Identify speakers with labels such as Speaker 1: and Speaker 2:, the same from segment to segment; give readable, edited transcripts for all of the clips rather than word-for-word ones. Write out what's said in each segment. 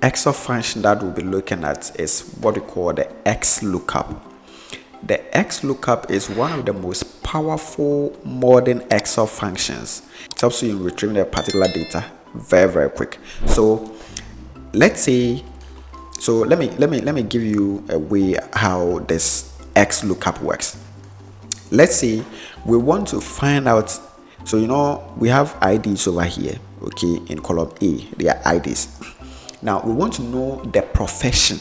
Speaker 1: Excel function that we'll be looking at is what we call the XLOOKUP. The XLOOKUP is one of the most powerful modern Excel functions. It helps you in retrieving a particular data very quick. So let's say, let me give you a way how this XLOOKUP works. Let's say we want to find out, so you know we have IDs over here, okay, in column A, they are IDs. Now we want to know the profession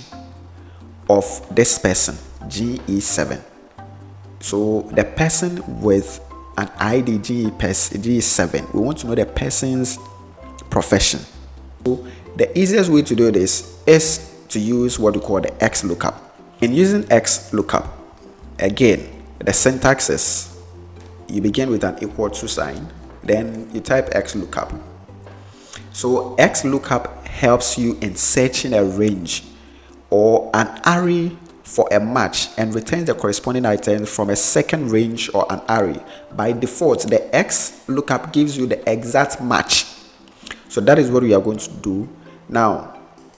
Speaker 1: of this person, GE7. So the person with an ID GE7, we want to know the person's profession. So the easiest way to do this is to use what we call the XLOOKUP. In using XLOOKUP, again, the syntax is you begin with an equal to sign, then you type XLOOKUP. So XLOOKUP helps you in searching a range or an array for a match and returns the corresponding items from a second range or an array. By default, the XLOOKUP gives you the exact match. So that is what we are going to do. Now,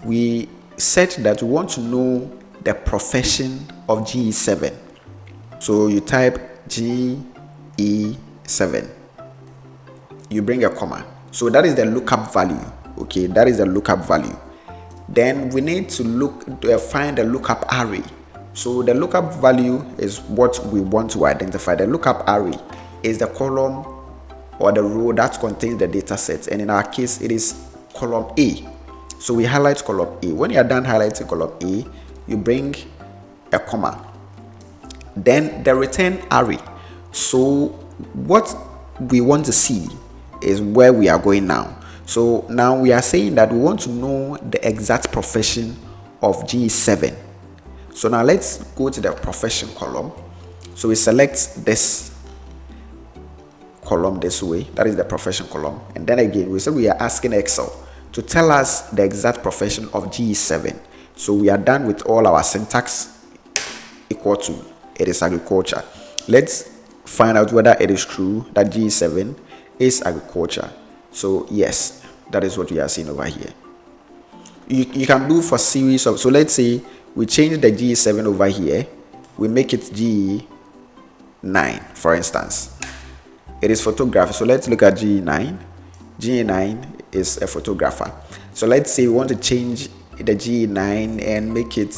Speaker 1: we said that we want to know the profession of GE7. So you type GE7. You bring a comma. So that is the lookup value. Okay, that is the lookup value. Then we need to find the lookup array. So the lookup value is what we want to identify. The lookup array is the column or the row that contains the data set, and in our case it is column A. So we highlight column A. When you are done highlighting column A, you bring a comma. Then the return array. So what we want to see is where we are going now. So now we are saying that we want to know the exact profession of G7. So now let's go to the profession column. So we select this column this way, that is the profession column, and then again we say we are asking Excel to tell us the exact profession of G7. So we are done with all our syntax. Equal to, it is agriculture. Let's find out whether it is true that G7 is agriculture. So yes, that is what we are seeing over here. You can do for series of, so let's say we change the G7 over here, we make it G9 for instance. It is photography, so let's look at G9. G9 is a photographer. So let's say we want to change the G9 and make it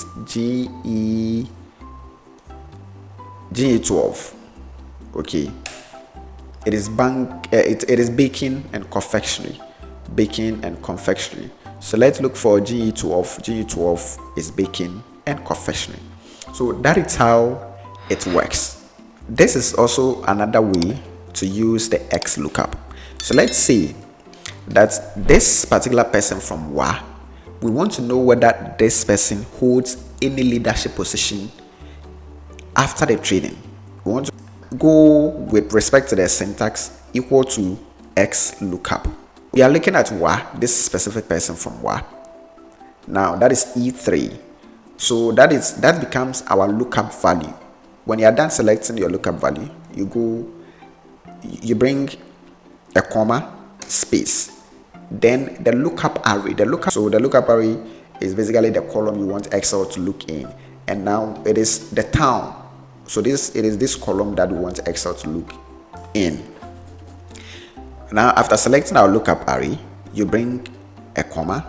Speaker 1: G12. Okay, it is it is baking and confectionery. So let's look for G12. G12 is baking and confectionery. So that is how it works. This is also another way to use the XLOOKUP. So let's say that this particular person from WA, we want to know whether this person holds any leadership position after the training. We want to go with respect to the syntax equal to XLOOKUP. We are looking at WA, this specific person from WA. Now that is E3. So that becomes our lookup value. When you are done selecting your lookup value, you bring a comma, space, then the lookup array. So the lookup array is basically the column you want Excel to look in, and now it is the town. So it is this column that we want Excel to look in. Now after selecting our lookup array, you bring a comma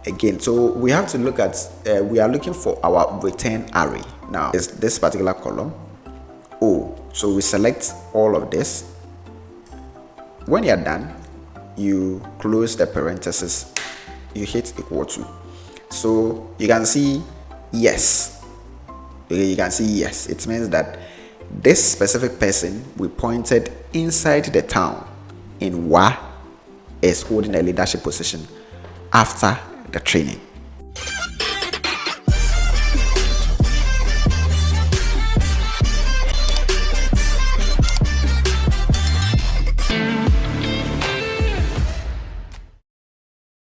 Speaker 1: again. So we have to look at we are looking for our return array. Now is this particular column O. So we select all of this. When you're done, you close the parenthesis, you hit equal to. So you can see yes. You can see yes. It means that this specific person we pointed inside the town in WA is holding a leadership position after the training.